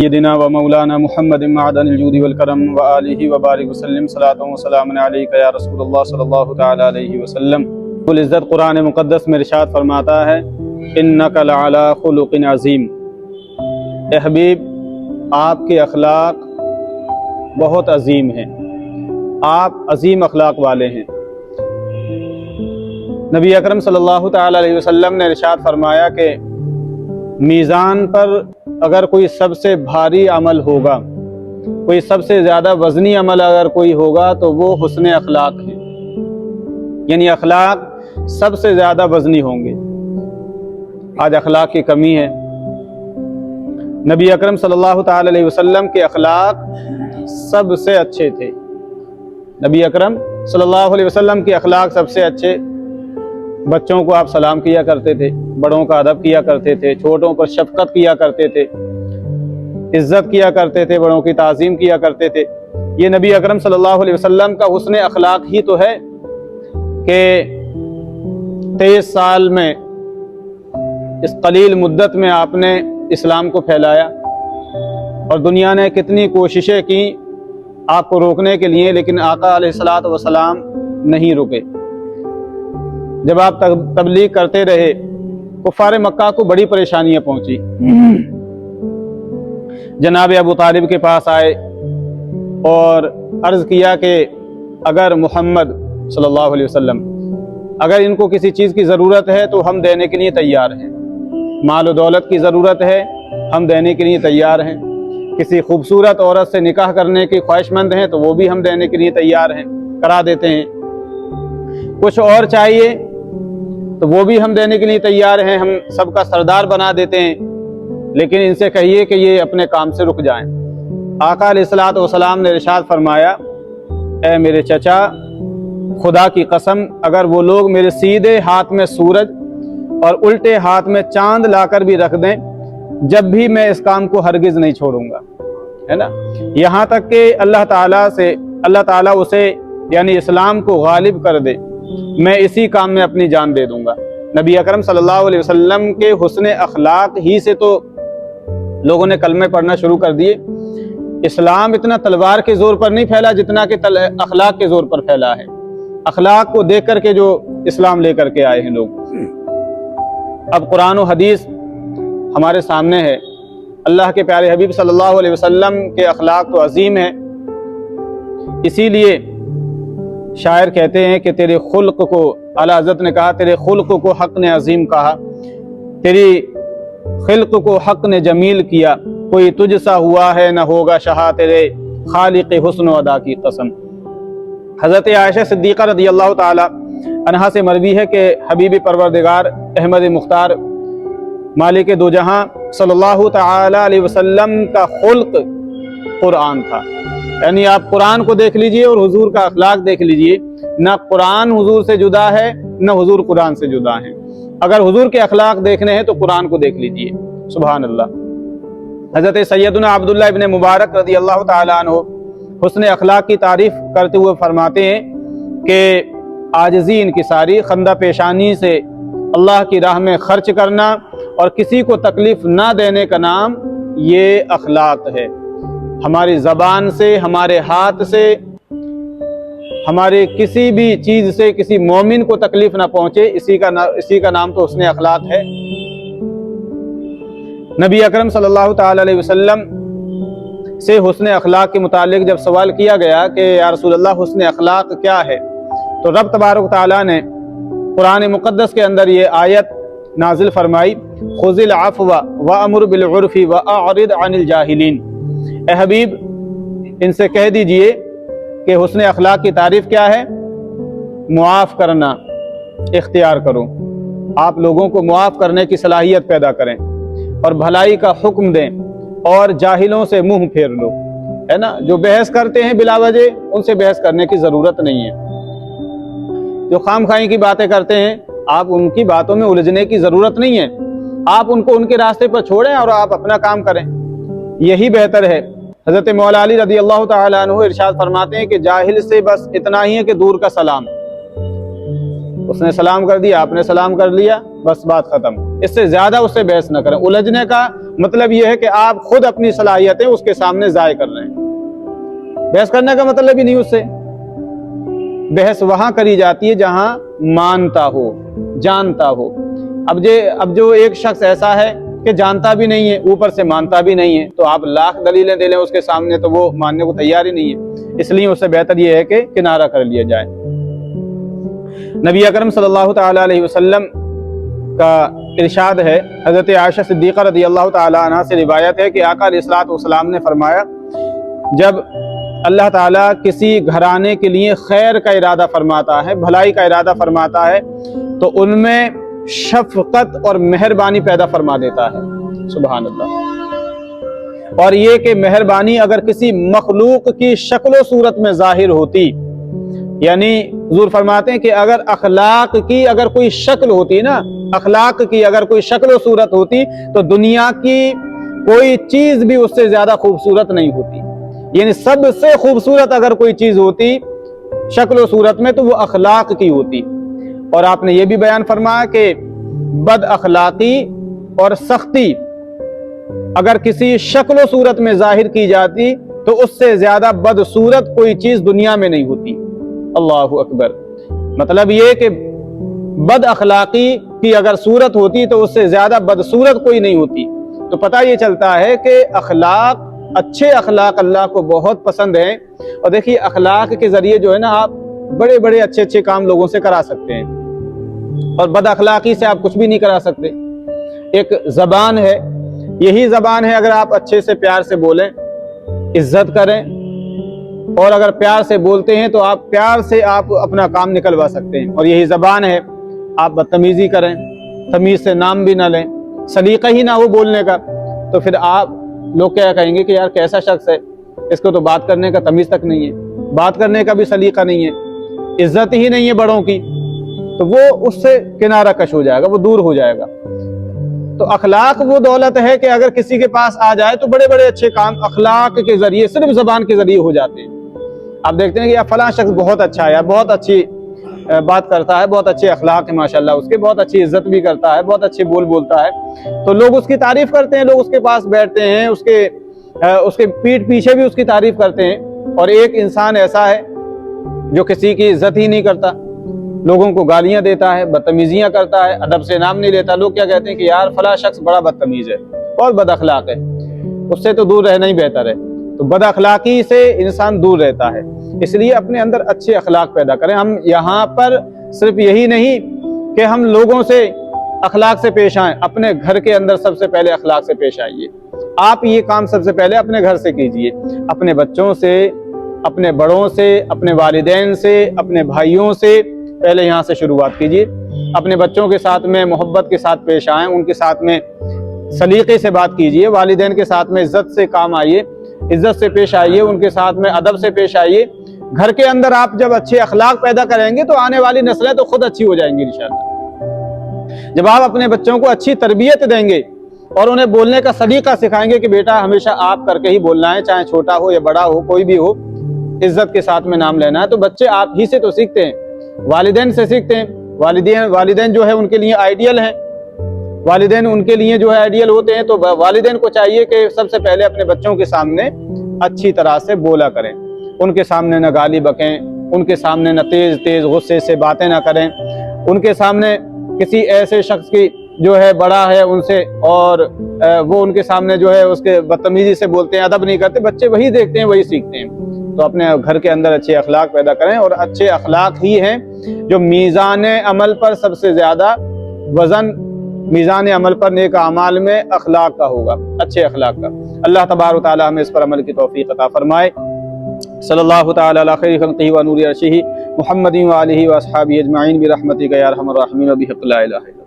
سیدنا و مولانا محمد معدن الجود والکرم و آلہ وبارک وسلم صلاۃ و سلام علیک یا رسول اللہ صلی اللہ تعالی علیہ وسلم۔ رب العزت قرآن مقدس میں ارشاد فرماتا ہے انک لعلی خلق عظیم، اے حبیب آپ کے اخلاق بہت عظیم ہیں، آپ عظیم اخلاق والے ہیں۔ نبی اکرم صلی اللہ تعالی علیہ وسلم نے ارشاد فرمایا کہ میزان پر اگر کوئی سب سے بھاری عمل ہوگا، کوئی سب سے زیادہ وزنی عمل اگر کوئی ہوگا تو وہ حسن اخلاق ہے، یعنی اخلاق سب سے زیادہ وزنی ہوں گے۔ آج اخلاق کی کمی ہے۔ نبی اکرم صلی اللہ تعالی علیہ وسلم کے اخلاق سب سے اچھے تھے۔ نبی اکرم صلی اللہ علیہ وسلم کے اخلاق سب سے اچھے۔ بچوں کو آپ سلام کیا کرتے تھے، بڑوں کا ادب کیا کرتے تھے، چھوٹوں پر شفقت کیا کرتے تھے، عزت کیا کرتے تھے، بڑوں کی تعظیم کیا کرتے تھے۔ یہ نبی اکرم صلی اللہ علیہ وسلم کا حسن اخلاق ہی تو ہے کہ 23 سال میں، اس قلیل مدت میں آپ نے اسلام کو پھیلایا، اور دنیا نے کتنی کوششیں کی آپ کو روکنے کے لیے، لیکن آقا علیہ الصلوۃ والسلام نہیں رکے۔ جب آپ تبلیغ کرتے رہے، کفار مکہ کو بڑی پریشانیاں پہنچی۔ جناب ابو طالب کے پاس آئے اور عرض کیا کہ اگر محمد صلی اللہ علیہ وسلم اگر ان کو کسی چیز کی ضرورت ہے تو ہم دینے کے لیے تیار ہیں، مال و دولت کی ضرورت ہے ہم دینے کے لیے تیار ہیں، کسی خوبصورت عورت سے نکاح کرنے کی خواہش مند ہیں تو وہ بھی ہم دینے کے لیے تیار ہیں، کرا دیتے ہیں، کچھ اور چاہیے تو وہ بھی ہم دینے کے لیے تیار ہیں، ہم سب کا سردار بنا دیتے ہیں، لیکن ان سے کہیے کہ یہ اپنے کام سے رک جائیں۔ آقا علیہ الصلوۃ والسلام نے ارشاد فرمایا اے میرے چچا، خدا کی قسم اگر وہ لوگ میرے سیدھے ہاتھ میں سورج اور الٹے ہاتھ میں چاند لا کر بھی رکھ دیں، جب بھی میں اس کام کو ہرگز نہیں چھوڑوں گا، ہے نا۔ یہاں تک کہ اللہ تعالیٰ اسے یعنی اسلام کو غالب کر دے، میں اسی کام میں اپنی جان دے دوں گا۔ نبی اکرم صلی اللہ علیہ وسلم کے حسن اخلاق ہی سے تو لوگوں نے کلمے پڑھنا شروع کر دیے۔ اسلام اتنا تلوار کے زور پر نہیں پھیلا جتنا کہ اخلاق کے زور پر پھیلا ہے۔ اخلاق کو دیکھ کر کے جو اسلام لے کر کے آئے ہیں لوگ۔ اب قرآن و حدیث ہمارے سامنے ہے، اللہ کے پیارے حبیب صلی اللہ علیہ وسلم کے اخلاق تو عظیم ہیں، اسی لیے شاعر کہتے ہیں کہ تیرے خلق کو، اعلیٰ حضرت نے کہا تیرے خلق کو حق نے عظیم کہا، تیری خلق کو حق نے جمیل کیا، کوئی تجھ سا ہوا ہے نہ ہوگا شہا تیرے خالق حسن و ادا کی قسم۔ حضرت عائشہ صدیقہ رضی اللہ تعالی عنہا سے مروی ہے کہ حبیب پروردگار احمد مختار مالک دو جہاں صلی اللہ تعالی علیہ وسلم کا خلق قرآن تھا، یعنی آپ قرآن کو دیکھ لیجئے اور حضور کا اخلاق دیکھ لیجئے، نہ قرآن حضور سے جدا ہے نہ حضور قرآن سے جدا ہے۔ اگر حضور کے اخلاق دیکھنے ہیں تو قرآن کو دیکھ لیجئے، سبحان اللہ۔ حضرت سیدنا عبداللہ ابن مبارک رضی اللہ تعالیٰ عنہ حسن اخلاق کی تعریف کرتے ہوئے فرماتے ہیں کہ عاجزی انکساری، خندہ پیشانی سے اللہ کی راہ میں خرچ کرنا اور کسی کو تکلیف نہ دینے کا نام یہ اخلاق ہے۔ ہماری زبان سے، ہمارے ہاتھ سے، ہمارے کسی بھی چیز سے کسی مومن کو تکلیف نہ پہنچے، اسی کا نام تو حسن اخلاق ہے۔ نبی اکرم صلی اللہ تعالی علیہ وسلم سے حسن اخلاق کے متعلق جب سوال کیا گیا کہ یا رسول اللہ حسن اخلاق کیا ہے، تو رب تبارک تعالیٰ نے قرآن مقدس کے اندر یہ آیت نازل فرمائی، خذ العفو وامر بالعرف واعرض عن الجاہلین۔ اے حبیب ان سے کہہ دیجئے کہ حسن اخلاق کی تعریف کیا ہے؟ معاف کرنا اختیار کرو، آپ لوگوں کو معاف کرنے کی صلاحیت پیدا کریں اور بھلائی کا حکم دیں اور جاہلوں سے منہ پھیر لو، ہے نا۔ جو بحث کرتے ہیں بلا وجہ ان سے بحث کرنے کی ضرورت نہیں ہے، جو خام خواہی کی باتیں کرتے ہیں آپ ان کی باتوں میں الجھنے کی ضرورت نہیں ہے، آپ ان کو ان کے راستے پر چھوڑیں اور آپ اپنا کام کریں، یہی بہتر ہے۔ حضرت مولا علی رضی اللہ تعالیٰ عنہ ارشاد فرماتے ہیں کہ جاہل سے بس اتنا ہی ہے کہ دور کا سلام، اس نے سلام کر دیا، آپ نے سلام کر لیا، بس بات ختم۔ اس سے زیادہ اس سے بحث نہ کریں۔ الجھنے کا مطلب یہ ہے کہ آپ خود اپنی صلاحیتیں اس کے سامنے ضائع کر رہے ہیں۔ بحث کرنے کا مطلب ہی نہیں اس سے۔ بحث وہاں کری جاتی ہے جہاں مانتا ہو، جانتا ہو۔ اب جو ایک شخص ایسا ہے کہ جانتا بھی نہیں ہے، اوپر سے مانتا بھی نہیں ہے، تو آپ لاکھ دلیلیں دے لیں اس کے سامنے تو وہ ماننے کو تیار ہی نہیں ہے۔ اس لیے اس سے بہتر یہ ہے کہ کنارہ کر لیا جائے۔ نبی اکرم صلی اللہ تعالی علیہ وسلم کا ارشاد ہے، حضرت عائشہ صدیقہ رضی اللہ تعالی عنہ سے روایت ہے کہ آقا علیہ الصلوۃ والسلام نے فرمایا، جب اللہ تعالیٰ کسی گھرانے کے لیے خیر کا ارادہ فرماتا ہے، بھلائی کا ارادہ فرماتا ہے، تو ان میں شفقت اور مہربانی پیدا فرما دیتا ہے۔ سبحان اللہ۔ اور یہ کہ مہربانی اگر کسی مخلوق کی شکل و صورت میں ظاہر ہوتی، یعنی حضور فرماتے ہیں کہ اگر اخلاق کی اگر کوئی شکل ہوتی نا، اخلاق کی اگر کوئی شکل و صورت ہوتی تو دنیا کی کوئی چیز بھی اس سے زیادہ خوبصورت نہیں ہوتی۔ یعنی سب سے خوبصورت اگر کوئی چیز ہوتی شکل و صورت میں تو وہ اخلاق کی ہوتی۔ اور آپ نے یہ بھی بیان فرمایا کہ بد اخلاقی اور سختی اگر کسی شکل و صورت میں ظاہر کی جاتی تو اس سے زیادہ بدصورت کوئی چیز دنیا میں نہیں ہوتی۔ اللہ اکبر۔ مطلب یہ کہ بد اخلاقی کی اگر صورت ہوتی تو اس سے زیادہ بدصورت کوئی نہیں ہوتی۔ تو پتہ یہ چلتا ہے کہ اخلاق، اچھے اخلاق اللہ کو بہت پسند ہیں۔ اور دیکھیے اخلاق کے ذریعے جو ہے نا آپ بڑے بڑے اچھے کام لوگوں سے کرا سکتے ہیں، اور بد اخلاقی سے آپ کچھ بھی نہیں کرا سکتے۔ ایک زبان ہے، یہی زبان ہے، اگر آپ اچھے سے پیار سے بولیں، عزت کریں، اور اگر پیار سے بولتے ہیں تو آپ پیار سے آپ اپنا کام نکلوا سکتے ہیں۔ اور یہی زبان ہے، آپ بدتمیزی کریں، تمیز سے نام بھی نہ لیں، سلیقہ ہی نہ ہو بولنے کا، تو پھر آپ لوگ کیا کہیں گے کہ یار کیسا شخص ہے، اس کو تو بات کرنے کا تمیز تک نہیں ہے، بات کرنے کا بھی سلیقہ نہیں ہے، عزت ہی نہیں ہے بڑوں کی، تو وہ اس سے کنارہ کش ہو جائے گا، وہ دور ہو جائے گا۔ تو اخلاق وہ دولت ہے کہ اگر کسی کے پاس آ جائے تو بڑے بڑے اچھے کام اخلاق کے ذریعے، صرف زبان کے ذریعے ہو جاتے ہیں۔ آپ دیکھتے ہیں کہ فلاں شخص بہت اچھا ہے، بہت اچھی بات کرتا ہے، بہت اچھے اخلاق ہیں ماشاءاللہ اس کے، بہت اچھی عزت بھی کرتا ہے، بہت اچھے بولتا ہے، تو لوگ اس کی تعریف کرتے ہیں، لوگ اس کے پاس بیٹھتے ہیں، اس کے پیٹھ پیچھے بھی اس کی تعریف کرتے ہیں۔ اور ایک انسان ایسا ہے جو کسی کی عزت ہی نہیں کرتا، لوگوں کو گالیاں دیتا ہے، بدتمیزیاں کرتا ہے، ادب سے نام نہیں لیتا، لوگ کیا کہتے ہیں کہ یار فلاں شخص بڑا بدتمیز ہے، بہت بد اخلاق ہے، اس سے تو دور رہنا ہی بہتر ہے۔ تو بد اخلاقی سے انسان دور رہتا ہے، اس لیے اپنے اندر اچھے اخلاق پیدا کریں۔ ہم یہاں پر صرف یہی نہیں کہ ہم لوگوں سے اخلاق سے پیش آئیں، اپنے گھر کے اندر سب سے پہلے اخلاق سے پیش آئیے۔ آپ یہ کام سب سے پہلے اپنے گھر سے کیجئے، اپنے بچوں سے، اپنے بڑوں سے، اپنے والدین سے، اپنے بھائیوں سے پہلے یہاں سے شروعات کیجئے۔ اپنے بچوں کے ساتھ میں محبت کے ساتھ پیش آئیں، ان کے ساتھ میں سلیقے سے بات کیجئے، والدین کے ساتھ میں عزت سے کام آئیے، عزت سے پیش آئیے، ان کے ساتھ میں ادب سے پیش آئیے۔ گھر کے اندر آپ جب اچھے اخلاق پیدا کریں گے تو آنے والی نسلیں تو خود اچھی ہو جائیں گی انشاءاللہ۔ جب آپ اپنے بچوں کو اچھی تربیت دیں گے اور انہیں بولنے کا سلیقہ سکھائیں گے کہ بیٹا ہمیشہ آپ کر کے ہی بولنا ہے، چاہے چھوٹا ہو یا بڑا ہو، کوئی بھی ہو، عزت کے ساتھ میں نام لینا ہے، تو بچے آپ ہی سے تو سیکھتے ہیں، والدین سے سیکھتے ہیں۔ والدین جو ہے ان کے لیے آئیڈیل ہیں، والدین ان کے لیے جو ہے آئیڈیل ہوتے ہیں، تو والدین کو چاہیے کہ سب سے پہلے اپنے بچوں کے سامنے اچھی طرح سے بولا کریں، ان کے سامنے نہ گالی بکیں، ان کے سامنے نہ تیز غصے سے باتیں نہ کریں، ان کے سامنے کسی ایسے شخص کی جو ہے بڑا ہے ان سے اور وہ ان کے سامنے جو ہے اس کے بدتمیزی سے بولتے ہیں، ادب نہیں کرتے، بچے وہی دیکھتے ہیں وہی سیکھتے ہیں۔ تو اپنے گھر کے اندر اچھے اخلاق پیدا کریں، اور اچھے اخلاق ہی ہیں جو میزان عمل پر سب سے زیادہ وزن، میزان عمل پر نیک اعمال میں اخلاق کا ہوگا، اچھے اخلاق کا۔ اللہ تبارک و تعالی ہمیں اس پر عمل کی توفیق عطا فرمائے۔ صلی اللہ تعالی علی خیر خلقہ و نور عرشہ محمد و آلہ و اصحابہ اجمعین برحمتک یا ارحم الراحمین و بحق لا الہ الا انت۔